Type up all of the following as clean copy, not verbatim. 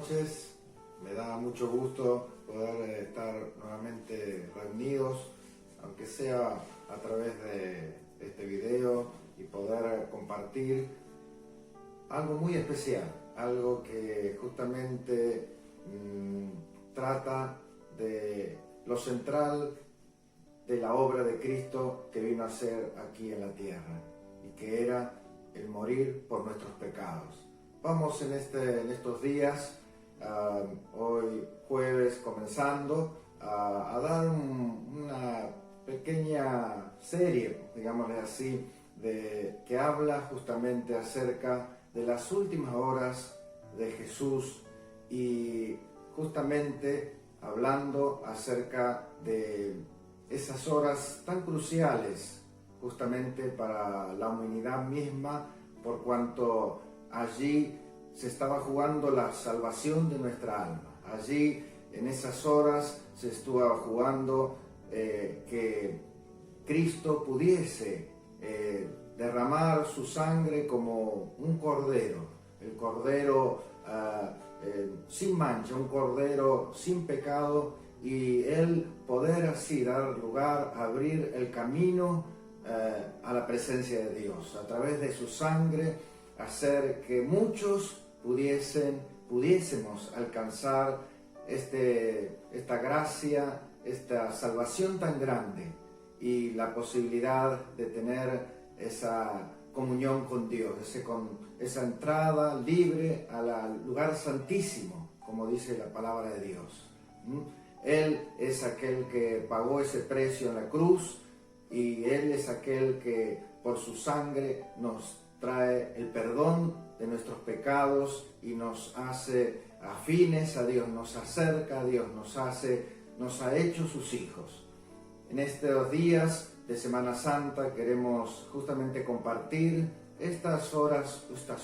noches. Me da mucho gusto poder estar nuevamente reunidos, aunque sea a través de este video, y poder compartir algo muy especial, algo que justamente trata de lo central de la obra de Cristo que vino a hacer aquí en la tierra, y que era el morir por nuestros pecados. Vamos en estos días, hoy jueves comenzando, a dar una pequeña serie, digámosle así, que habla justamente acerca de las últimas horas de Jesús, y justamente hablando acerca de esas horas tan cruciales justamente para la humanidad misma, por cuanto allí se estaba jugando la salvación de nuestra alma. Allí en esas horas se estaba jugando que Cristo pudiese derramar su sangre como un cordero, el cordero sin mancha, un cordero sin pecado, y Él poder así dar lugar a abrir el camino a la presencia de Dios, a través de su sangre, hacer que muchos pudiésemos alcanzar esta gracia, esta salvación tan grande, y la posibilidad de tener esa comunión con Dios, esa entrada libre al lugar santísimo, como dice la palabra de Dios. Él es aquel que pagó ese precio en la cruz, y Él es aquel que por su sangre nos trae el perdón de nuestros pecados y nos hace afines a Dios, nos acerca a Dios, nos ha hecho sus hijos. En estos días de Semana Santa queremos justamente compartir estas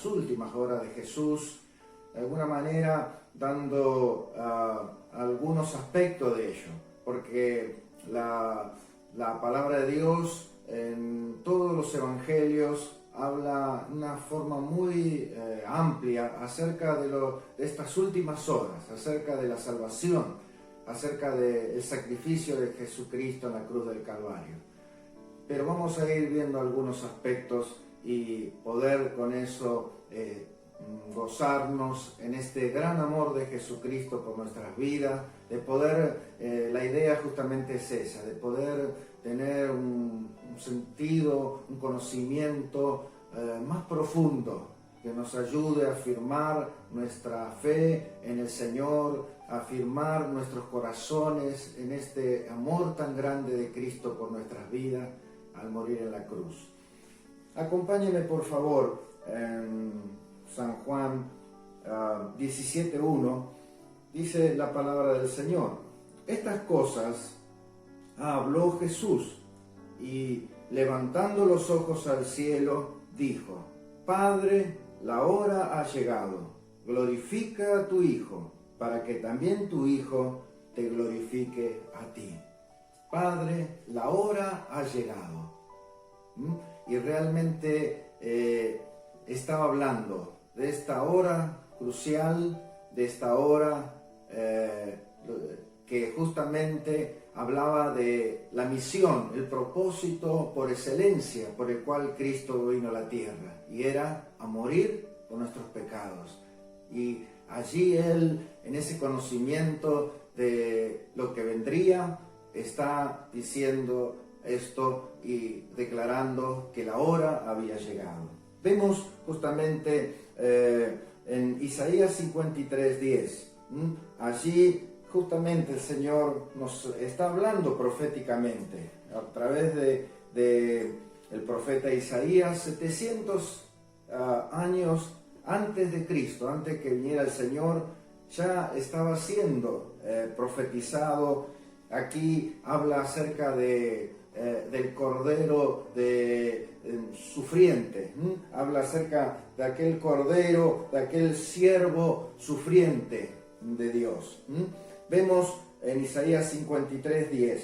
últimas horas de Jesús, de alguna manera dando algunos aspectos de ello, porque la palabra de Dios en todos los evangelios habla de una forma muy amplia acerca de estas últimas horas, acerca de la salvación, acerca del sacrificio de Jesucristo en la cruz del Calvario. Pero vamos a ir viendo algunos aspectos y poder con eso gozarnos en este gran amor de Jesucristo por nuestras vidas, de poder, la idea justamente es esa, de poder tener un sentido, un conocimiento más profundo, que nos ayude a afirmar nuestra fe en el Señor, a afirmar nuestros corazones en este amor tan grande de Cristo por nuestras vidas al morir en la cruz. Acompáñenme por favor en San Juan 17:1, dice la palabra del Señor: estas cosas habló Jesús, y levantando los ojos al cielo dijo: Padre, la hora ha llegado, glorifica a tu Hijo, para que también tu Hijo te glorifique a ti. Padre, la hora ha llegado. Y realmente estaba hablando de esta hora crucial, de esta hora que justamente hablaba de la misión, el propósito por excelencia por el cual Cristo vino a la tierra, y era a morir por nuestros pecados. Y allí Él, en ese conocimiento de lo que vendría, está diciendo esto y declarando que la hora había llegado. Vemos justamente en Isaías 53:10, allí justamente el Señor nos está hablando proféticamente a través de el profeta Isaías, 700 años antes de Cristo, antes que viniera el Señor, ya estaba siendo profetizado. Aquí habla acerca del cordero sufriente, habla acerca de aquel cordero, de aquel siervo sufriente de Dios. Vemos en Isaías 53:10,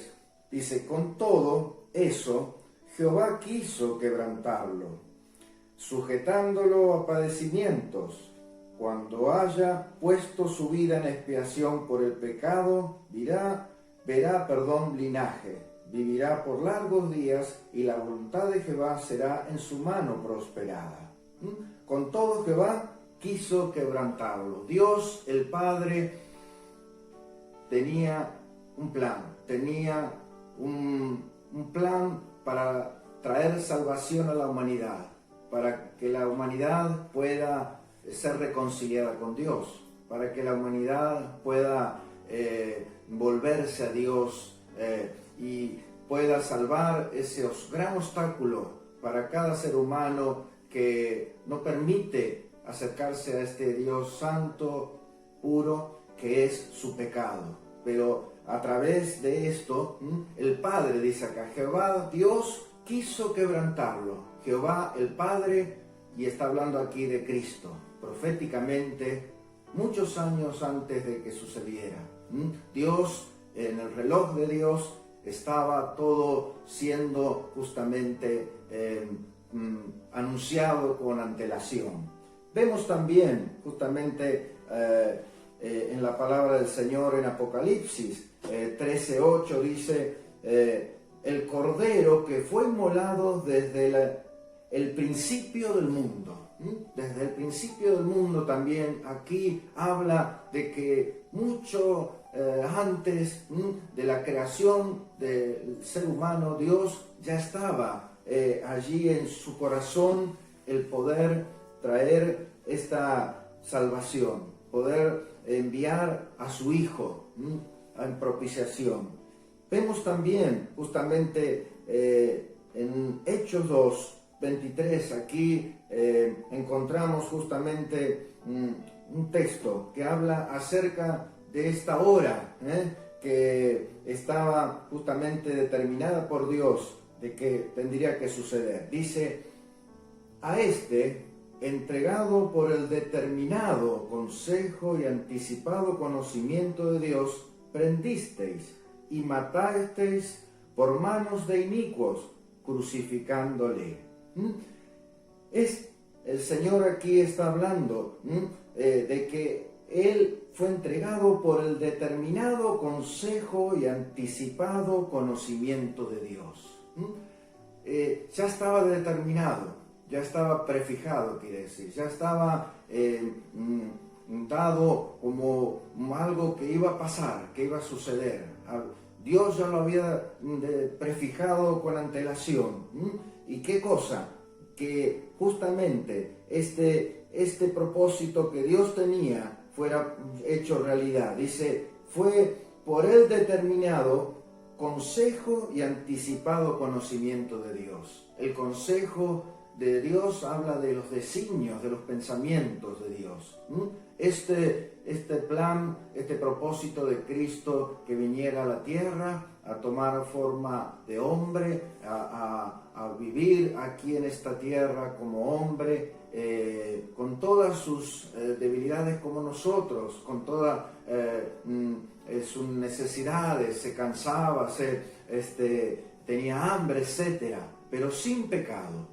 dice: con todo eso Jehová quiso quebrantarlo, sujetándolo a padecimientos, cuando haya puesto su vida en expiación por el pecado, verá linaje, vivirá por largos días y la voluntad de Jehová será en su mano prosperada. Con todo Jehová quiso quebrantarlo. Dios, el Padre, tenía un plan, un plan para traer salvación a la humanidad, para que la humanidad pueda ser reconciliada con Dios, para que la humanidad pueda volverse a Dios y pueda salvar ese gran obstáculo para cada ser humano que no permite acercarse a este Dios santo, puro, que es su pecado. Pero a través de esto, el Padre dice acá, Jehová Dios quiso quebrantarlo. Jehová el Padre, y está hablando aquí de Cristo, proféticamente, muchos años antes de que sucediera. Dios, en el reloj de Dios, estaba todo siendo justamente anunciado con antelación. Vemos también justamente en la palabra del Señor en Apocalipsis 13:8 dice, el Cordero que fue inmolado desde el principio del mundo. Desde el principio del mundo también aquí habla de que mucho antes de la creación del ser humano, Dios ya estaba allí en su corazón el poder traer esta salvación, poder enviar a su Hijo en propiciación. Vemos también justamente en Hechos 2:23, aquí encontramos justamente un texto que habla acerca de esta hora que estaba justamente determinada por Dios de que tendría que suceder. Dice, a este, entregado por el determinado consejo y anticipado conocimiento de Dios, prendisteis y matasteis por manos de inicuos, crucificándole. El Señor aquí está hablando de que Él fue entregado por el determinado consejo y anticipado conocimiento de Dios. Ya estaba determinado, ya estaba prefijado, quiere decir, ya estaba dado como algo que iba a pasar, que iba a suceder. Dios ya lo había prefijado con antelación. ¿Y qué cosa? Que justamente este propósito que Dios tenía fuera hecho realidad. Dice, fue por él determinado consejo y anticipado conocimiento de Dios. El consejo de Dios habla de los designios, de los pensamientos de Dios. Este plan, este propósito de Cristo que viniera a la tierra, a tomar forma de hombre, a vivir aquí en esta tierra como hombre, con todas sus debilidades como nosotros, con todas sus necesidades, se cansaba, tenía hambre, etc., pero sin pecado,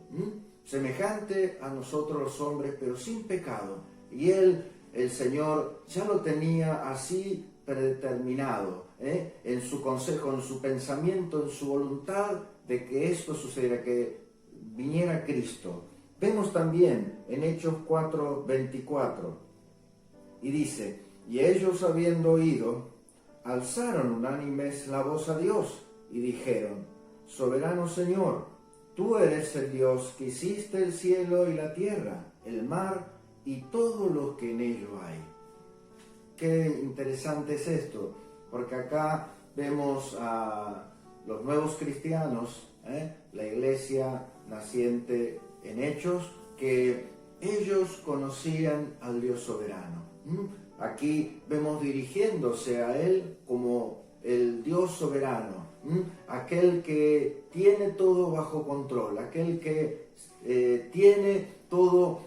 semejante a nosotros los hombres, pero sin pecado. Y él, el Señor, ya lo tenía así predeterminado, en su consejo, en su pensamiento, en su voluntad de que esto sucediera, que viniera Cristo. Vemos también en Hechos 4:24, y dice, y ellos habiendo oído, alzaron unánimes la voz a Dios y dijeron, soberano Señor, tú eres el Dios que hiciste el cielo y la tierra, el mar y todo lo que en ello hay. Qué interesante es esto, porque acá vemos a los nuevos cristianos, la iglesia naciente en Hechos, que ellos conocían al Dios soberano. Aquí vemos dirigiéndose a Él como el Dios soberano, aquel que tiene todo bajo control, aquel que tiene todo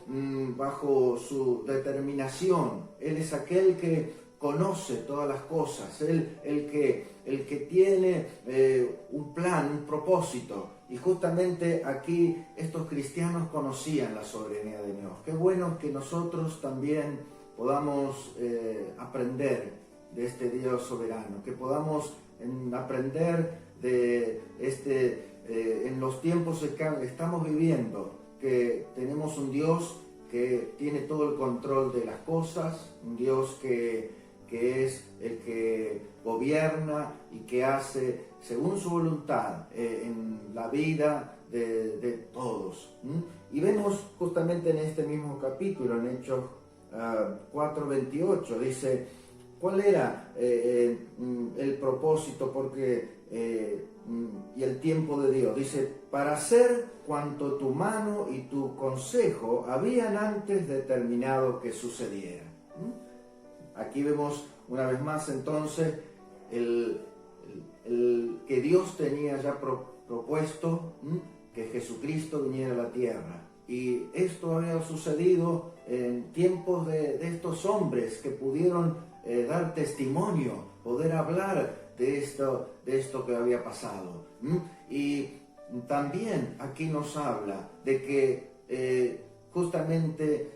bajo su determinación. Él es aquel que conoce todas las cosas, el que tiene un plan, un propósito, Y justamente aquí estos cristianos conocían la soberanía de Dios. Qué bueno que nosotros también podamos aprender de este Dios soberano, que podamos aprender de en los tiempos que estamos viviendo, que tenemos un Dios que tiene todo el control de las cosas, un Dios que es el que gobierna y que hace según su voluntad en la vida de todos. Y vemos justamente en este mismo capítulo, en Hechos 4:28, dice, ¿cuál era el propósito y el tiempo de Dios? Dice, para hacer cuanto tu mano y tu consejo habían antes determinado que sucediera. Aquí vemos una vez más entonces el que Dios tenía ya propuesto que Jesucristo viniera a la tierra. Y esto había sucedido en tiempos de estos hombres que pudieron dar testimonio, poder hablar de esto que había pasado. Y también aquí nos habla de que justamente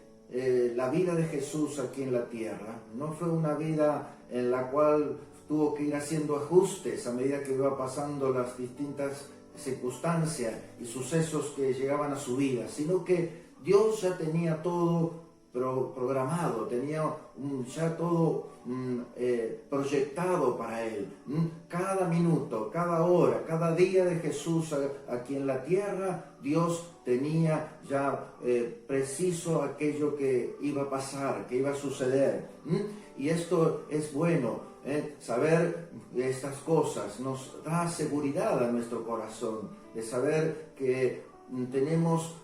la vida de Jesús aquí en la tierra no fue una vida en la cual tuvo que ir haciendo ajustes a medida que iba pasando las distintas circunstancias y sucesos que llegaban a su vida, sino que Dios ya tenía todo programado, tenía ya todo proyectado para él. Cada minuto, cada hora, cada día de Jesús aquí en la tierra, Dios tenía ya preciso aquello que iba a pasar, que iba a suceder. Y esto es bueno. Saber estas cosas nos da seguridad a nuestro corazón, de saber que tenemos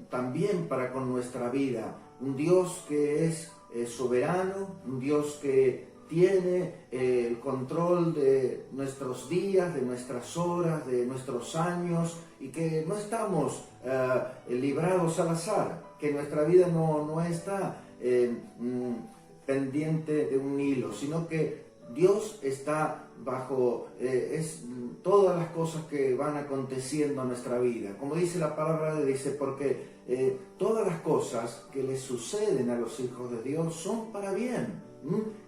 también para con nuestra vida un Dios que es soberano, un Dios que tiene el control de nuestros días, de nuestras horas, de nuestros años, y que no estamos librados al azar, que nuestra vida no está pendiente de un hilo, sino que Dios está bajo todas las cosas que van aconteciendo en nuestra vida. Como dice la palabra de Dios, dice, porque todas las cosas que les suceden a los hijos de Dios son para bien.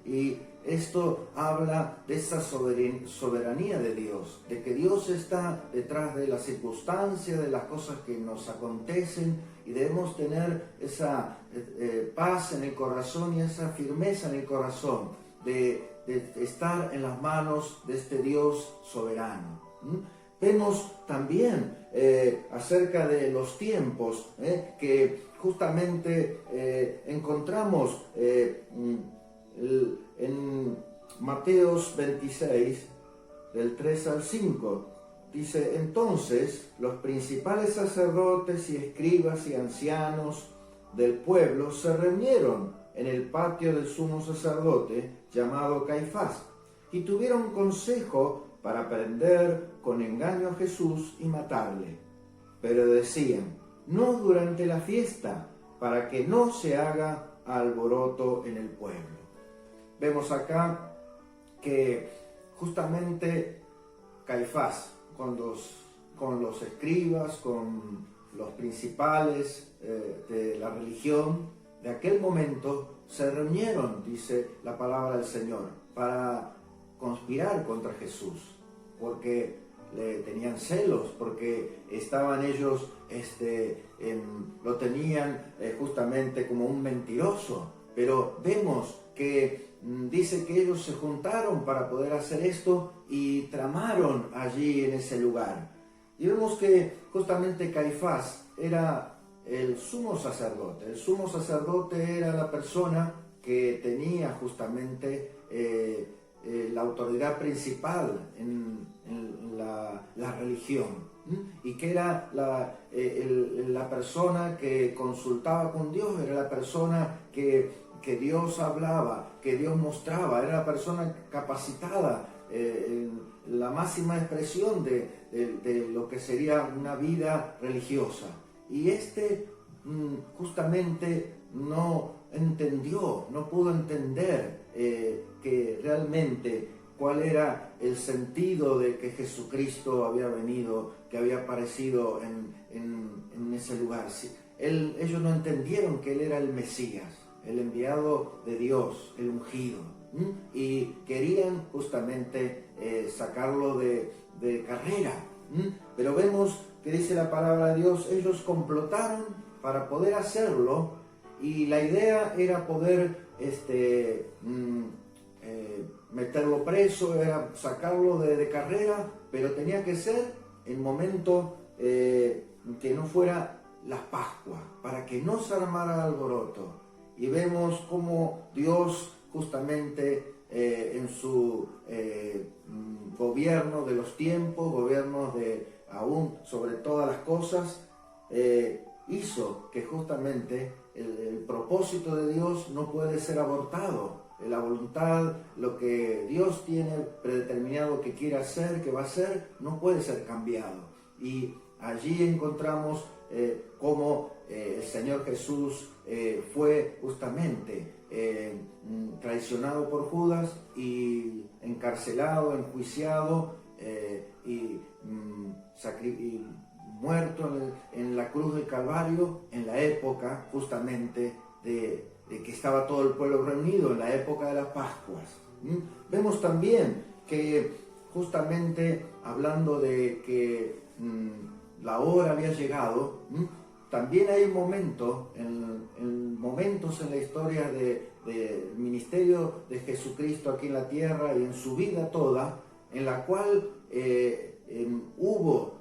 Y esto habla de esa soberanía de Dios, de que Dios está detrás de las circunstancias, de las cosas que nos acontecen, y debemos tener esa paz en el corazón y esa firmeza en el corazón de estar en las manos de este Dios soberano. Vemos también acerca de los tiempos que justamente encontramos en Mateos 26, del 3 al 5. Dice, entonces los principales sacerdotes y escribas y ancianos del pueblo se reunieron en el patio del sumo sacerdote llamado Caifás, y tuvieron consejo para prender con engaño a Jesús y matarle. Pero decían, no durante la fiesta, para que no se haga alboroto en el pueblo. Vemos acá que justamente Caifás, con los escribas, con los principales de la religión de aquel momento, se reunieron, dice la palabra del Señor, para conspirar contra Jesús, porque le tenían celos, porque estaban ellos, lo tenían justamente como un mentiroso. Pero vemos que dice que ellos se juntaron para poder hacer esto y tramaron allí en ese lugar. Y vemos que justamente Caifás era el sumo sacerdote. El sumo sacerdote era la persona que tenía justamente la autoridad principal en la religión, y que era la persona que consultaba con Dios, era la persona que Dios hablaba, que Dios mostraba, era la persona capacitada, la máxima expresión de lo que sería una vida religiosa. Y justamente no entendió, no pudo entender que realmente cuál era el sentido de que Jesucristo había venido, que había aparecido en ese lugar. Ellos no entendieron que Él era el Mesías, el enviado de Dios, el ungido, y querían justamente sacarlo de carrera. Pero vemos que dice la palabra de Dios, ellos complotaron para poder hacerlo, y la idea era poder meterlo preso, era sacarlo de carrera, pero tenía que ser en momento que no fuera la Pascua, para que no se armara alboroto. Y vemos cómo Dios justamente en su gobierno de los tiempos, gobierno de aún sobre todas las cosas, hizo que justamente el propósito de Dios no puede ser abortado. La voluntad, lo que Dios tiene predeterminado que quiere hacer, que va a hacer, no puede ser cambiado. Y allí encontramos cómo el Señor Jesús fue justamente traicionado por Judas y encarcelado, enjuiciado y muerto en la cruz del Calvario, en la época justamente de que estaba todo el pueblo reunido, en la época de las Pascuas. Vemos también que justamente hablando de que la hora había llegado, también hay momentos en la historia del ministerio de Jesucristo aquí en la tierra y en su vida toda, en la cual hubo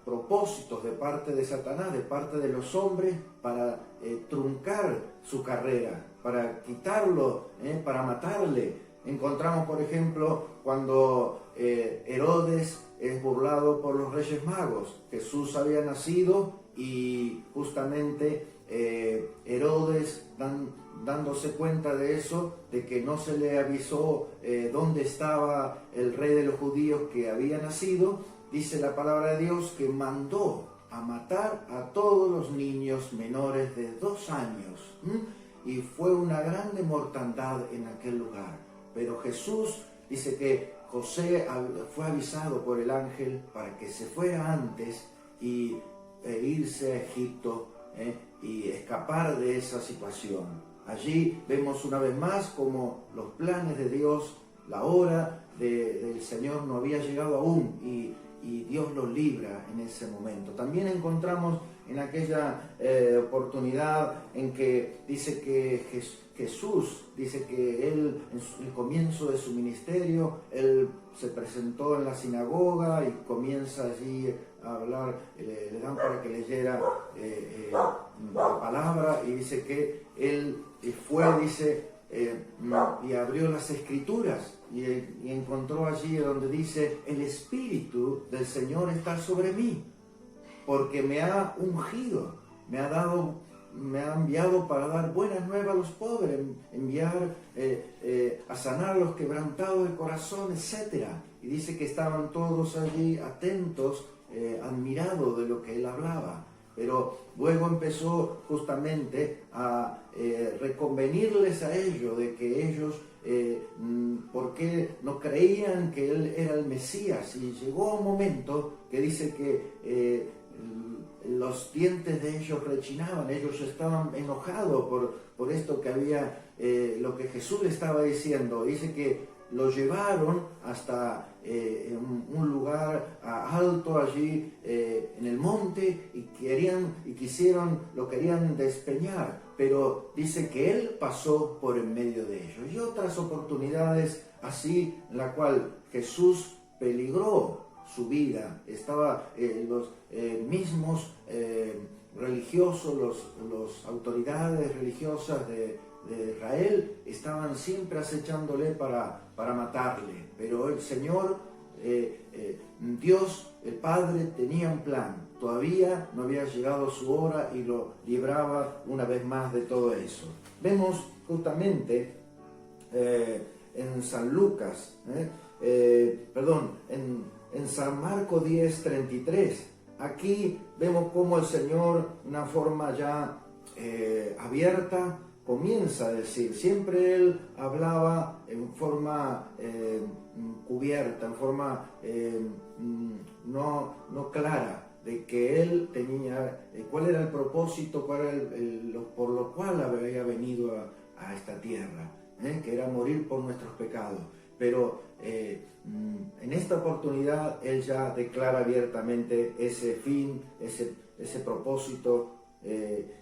propósitos de parte de Satanás, de parte de los hombres, para truncar su carrera, para quitarlo, para matarle. Encontramos, por ejemplo, cuando Herodes es burlado por los Reyes Magos. Jesús había nacido y justamente Herodes, dándose cuenta de eso, de que no se le avisó dónde estaba el rey de los judíos que había nacido, dice la palabra de Dios que mandó a matar a todos los niños menores de 2 años. Y fue una grande mortandad en aquel lugar. Pero Jesús dice que José fue avisado por el ángel para que se fuera antes y irse a Egipto y escapar de esa situación. Allí vemos una vez más como los planes de Dios, la hora del Señor no había llegado aún y Dios los libra en ese momento. También encontramos en aquella oportunidad en que dice que Jesús, dice que Él en el comienzo de su ministerio, Él se presentó en la sinagoga y comienza allí a hablar, le dan para que leyera la palabra y dice que Él fue, dice, y abrió las Escrituras y encontró allí donde dice: el Espíritu del Señor está sobre mí, porque me ha ungido, me ha enviado para dar buenas nuevas a los pobres, enviar a sanar a los quebrantados de corazón, etc. Y dice que estaban todos allí atentos, admirados de lo que él hablaba. Pero luego empezó justamente a reconvenirles a ellos de que ellos, ¿por qué no creían que él era el Mesías? Y llegó un momento que dice que los dientes de ellos rechinaban, ellos estaban enojados por esto que había, lo que Jesús le estaba diciendo. Dice que lo llevaron hasta un lugar alto allí en el monte y lo querían despeñar, pero dice que él pasó por en medio de ellos. Y otras oportunidades así, en la cual Jesús peligró su vida, estaba los mismos religiosos, las autoridades religiosas de Israel estaban siempre acechándole para matarle, pero el Señor, Dios, el Padre, tenía un plan. Todavía no había llegado su hora y lo libraba una vez más de todo eso. Vemos justamente en San Lucas, en San Marcos 10:33, aquí vemos cómo el Señor, de una forma ya abierta, comienza a decir. Siempre él hablaba en forma cubierta, en forma no clara, de que él tenía, cuál era el propósito, cuál era por lo cual había venido a esta tierra, que era morir por nuestros pecados. Pero en esta oportunidad él ya declara abiertamente ese fin, ese propósito.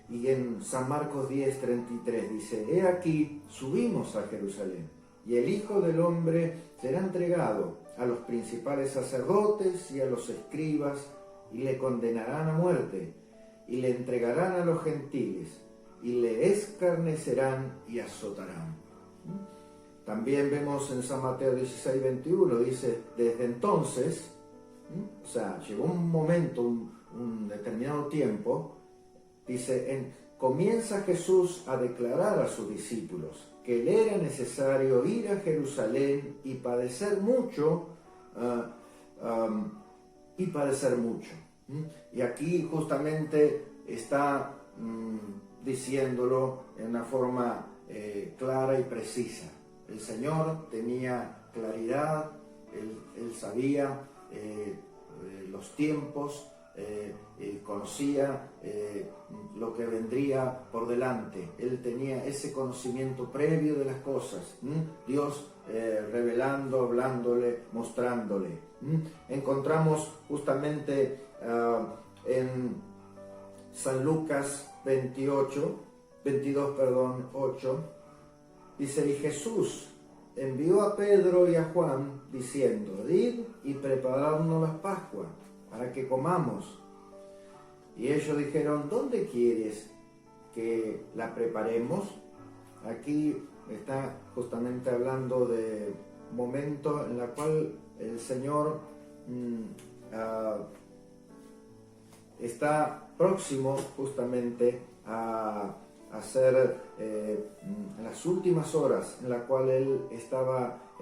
Y en San Marcos 10:33 dice: he aquí, subimos a Jerusalén, y el Hijo del Hombre será entregado a los principales sacerdotes y a los escribas, y le condenarán a muerte, y le entregarán a los gentiles, y le escarnecerán y azotarán. También vemos en San Mateo 16:21, dice: desde entonces, o sea, llegó un momento, un determinado tiempo, dice, comienza Jesús a declarar a sus discípulos que le era necesario ir a Jerusalén y padecer mucho, Y aquí justamente está diciéndolo en una forma clara y precisa. El Señor tenía claridad, él sabía los tiempos, conocía lo que vendría por delante. Él tenía ese conocimiento previo de las cosas. Dios revelando, hablándole, mostrándole. Encontramos justamente en San Lucas 8, dice: y Jesús envió a Pedro y a Juan diciendo: id y preparadnos la Pascua para que comamos. Y ellos dijeron: ¿dónde quieres que la preparemos? Aquí está justamente hablando de momento en el cual el Señor está próximo justamente a hacer las últimas horas en la cual Él estaba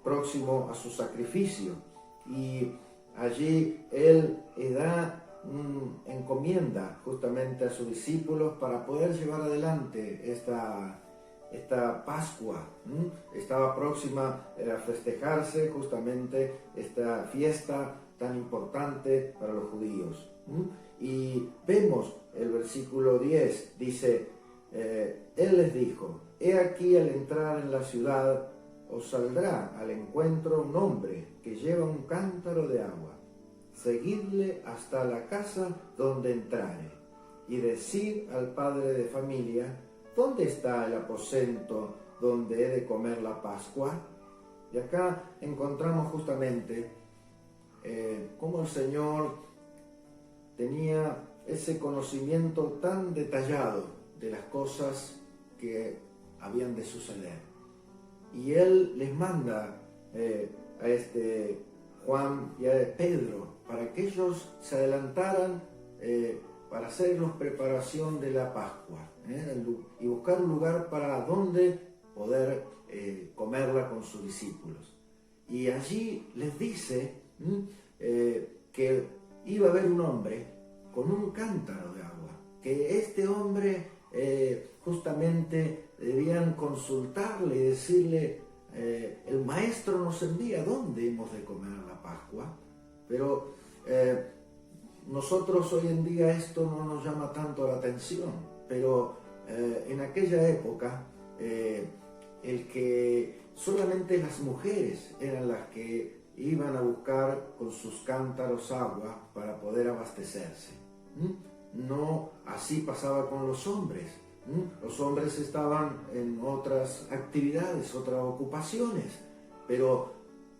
próximo a su sacrificio. Y allí Él da encomienda justamente a sus discípulos para poder llevar adelante esta Pascua. Estaba próxima a festejarse justamente esta fiesta tan importante para los judíos. Y vemos el versículo 10, dice: Él les dijo: he aquí, al entrar en la ciudad os saldrá al encuentro un hombre que lleva un cántaro de agua. Seguidle hasta la casa donde entrare, y decid al padre de familia: ¿dónde está el aposento donde he de comer la Pascua? Y acá encontramos justamente cómo el Señor tenía ese conocimiento tan detallado de las cosas que habían de suceder. Y Él les manda a Juan y a Pedro para que ellos se adelantaran para hacer la preparación de la Pascua, y buscar un lugar para donde poder comerla con sus discípulos. Y allí les dice que iba a haber un hombre con un cántaro de agua, que este hombre justamente debían consultarle y decirle: el maestro nos envía, ¿dónde hemos de comer la Pascua? Pero nosotros hoy en día esto no nos llama tanto la atención, pero en aquella época el que solamente las mujeres eran las que iban a buscar con sus cántaros agua para poder abastecerse. No así pasaba con los hombres. Los hombres estaban en otras actividades, otras ocupaciones, pero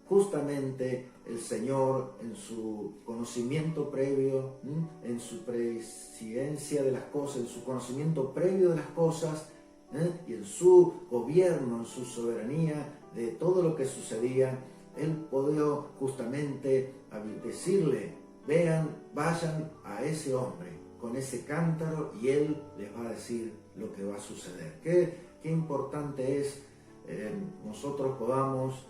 justamente el Señor, en su conocimiento previo, en su presciencia de las cosas, en su conocimiento previo de las cosas, y en su gobierno, en su soberanía de todo lo que sucedía, Él podía justamente decirle: vean, vayan a ese hombre con ese cántaro y Él les va a decir lo que va a suceder. Qué importante es nosotros podamos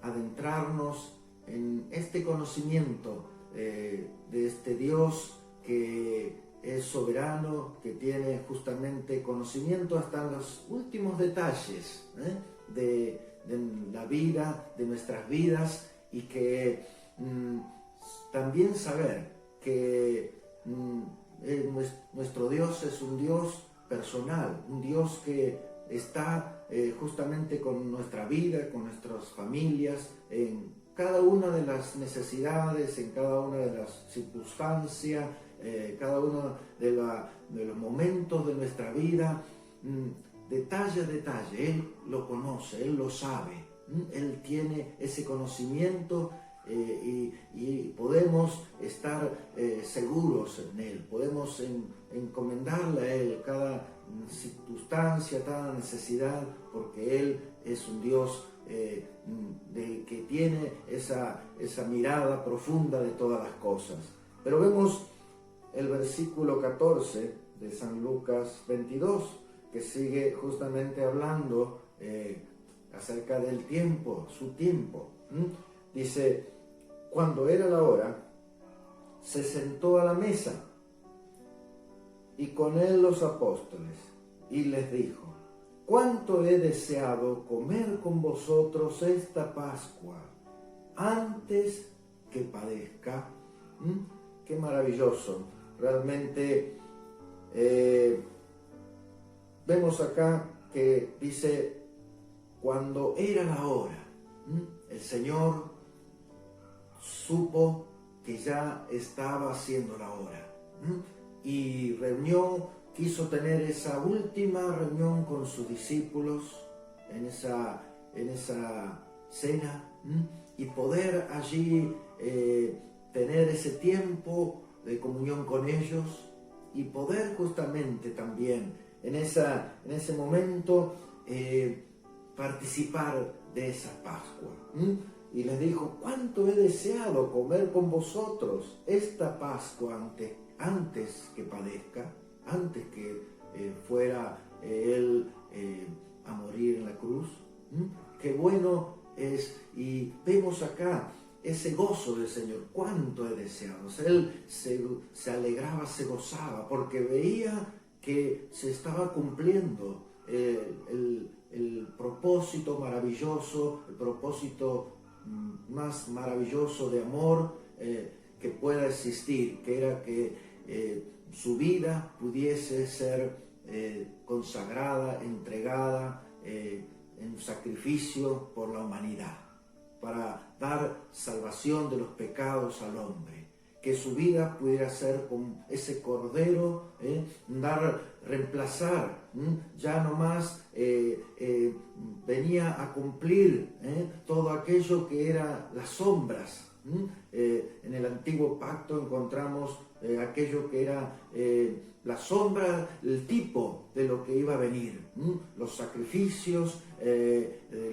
adentrarnos en este conocimiento de este Dios que es soberano, que tiene justamente conocimiento hasta en los últimos detalles de la vida, de nuestras vidas, y que también saber que nuestro Dios es un Dios personal, un Dios que está justamente con nuestra vida, con nuestras familias, en cada una de las necesidades, en cada una de las circunstancias, cada uno de los momentos de nuestra vida, detalle a detalle. Él lo conoce, Él lo sabe, Él tiene ese conocimiento, y podemos estar seguros en Él, podemos encomendarle a Él cada circunstancia, cada necesidad, porque Él es un Dios que tiene esa mirada profunda de todas las cosas. Pero vemos el versículo 14 de San Lucas 22, que sigue justamente hablando acerca del tiempo, su tiempo. Dice: cuando era la hora, se sentó a la mesa, y con él los apóstoles, y les dijo: cuánto he deseado comer con vosotros esta Pascua antes que padezca. Qué maravilloso. Realmente vemos acá que dice: cuando era la hora. El Señor supo que ya estaba siendo la hora, y quiso tener esa última reunión con sus discípulos en esa cena, y poder allí tener ese tiempo de comunión con ellos, y poder justamente también en ese momento participar de esa Pascua. Y les dijo: cuánto he deseado comer con vosotros esta Pascua antes que padezca, antes que fuera Él a morir en la cruz. Qué bueno es. Y vemos acá ese gozo del Señor. Cuánto he deseado. O sea, Él se alegraba, se gozaba, porque veía que se estaba cumpliendo el propósito maravilloso, el propósito más maravilloso de amor que pueda existir, que era que su vida pudiese ser consagrada, entregada en sacrificio por la humanidad, para dar salvación de los pecados al hombre, que su vida pudiera ser como ese cordero, reemplazar, ya no más venía a cumplir todo aquello que era las sombras. En el antiguo pacto encontramos aquello que era la sombra, el tipo de lo que iba a venir. Los sacrificios,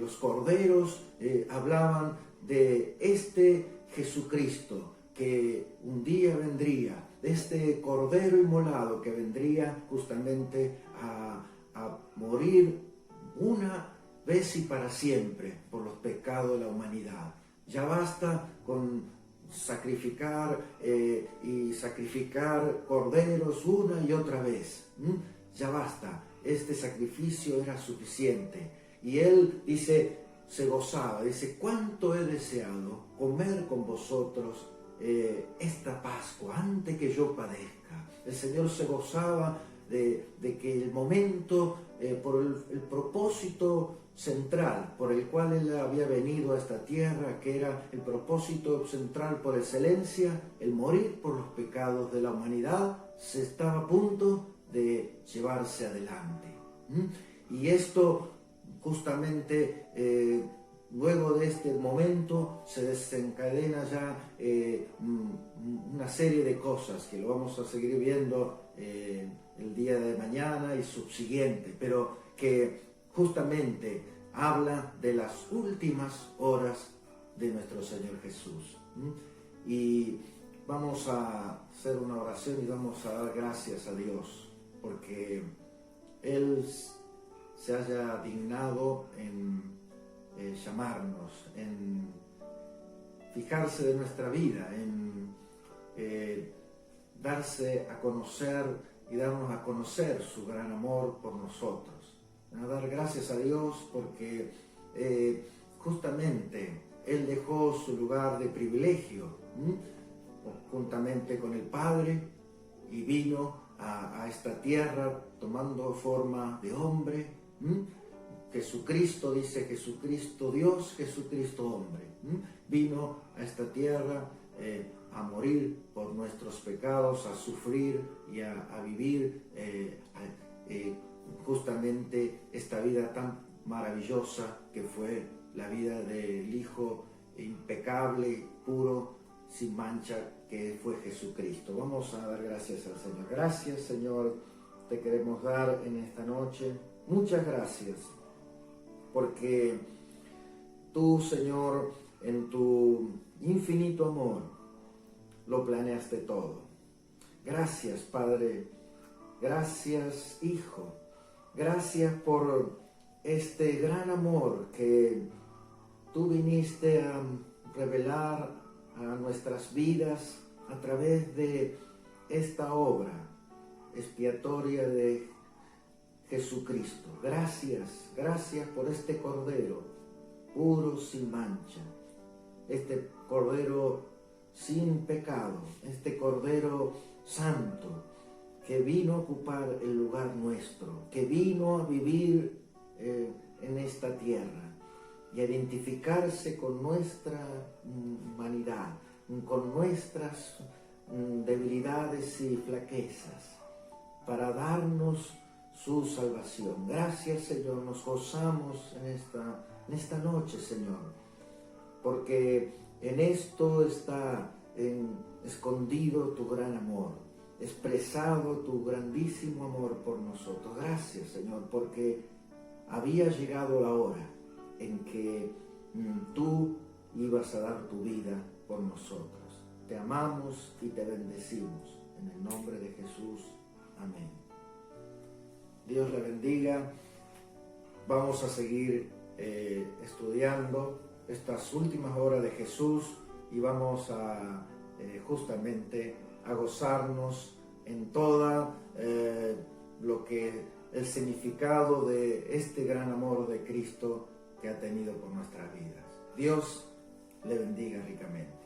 los corderos hablaban de este Jesucristo que un día vendría, de este cordero inmolado que vendría justamente a morir una vez y para siempre por los pecados de la humanidad. Ya basta con sacrificar y sacrificar corderos una y otra vez. Ya basta. Este sacrificio era suficiente. Y Él dice, se gozaba, dice: cuánto he deseado comer con vosotros esta Pascua antes que yo padezca. El Señor se gozaba de que el momento, por el propósito central por el cual Él había venido a esta tierra, que era el propósito central por excelencia, el morir por los pecados de la humanidad, se estaba a punto de llevarse adelante. Y esto justamente luego de este momento se desencadena ya una serie de cosas que lo vamos a seguir viendo el día de mañana y subsiguiente, pero que justamente habla de las últimas horas de nuestro Señor Jesús. Y vamos a hacer una oración y vamos a dar gracias a Dios porque Él se haya dignado en llamarnos, en fijarse de nuestra vida, en darse a conocer y darnos a conocer su gran amor por nosotros. A dar gracias a Dios porque justamente Él dejó su lugar de privilegio juntamente con el Padre y vino a esta tierra tomando forma de hombre. Jesucristo, dice Jesucristo Dios, Jesucristo hombre. Vino a esta tierra a morir por nuestros pecados, a sufrir y a vivir justamente esta vida tan maravillosa que fue la vida del Hijo impecable, puro, sin mancha, que fue Jesucristo. Vamos a dar gracias al Señor. Gracias, Señor, te queremos dar en esta noche. Muchas gracias, porque tú, Señor, en tu infinito amor, lo planeaste todo. Gracias, Padre. Gracias, Hijo. Gracias por este gran amor que tú viniste a revelar a nuestras vidas a través de esta obra expiatoria de Jesucristo. Gracias, gracias por este Cordero puro, sin mancha, este Cordero sin pecado, este Cordero santo que vino a ocupar el lugar nuestro, que vino a vivir en esta tierra y a identificarse con nuestra humanidad, con nuestras debilidades y flaquezas, para darnos su salvación. Gracias, Señor, nos gozamos en esta noche, Señor, porque en esto está escondido tu gran amor, expresado tu grandísimo amor por nosotros. Gracias, Señor, porque había llegado la hora en que tú ibas a dar tu vida por nosotros. Te amamos y te bendecimos. En el nombre de Jesús. Amén. Dios le bendiga. Vamos a seguir estudiando estas últimas horas de Jesús y vamos a justamente a gozarnos en toda lo que el significado de este gran amor de Cristo que ha tenido por nuestras vidas. Dios le bendiga ricamente.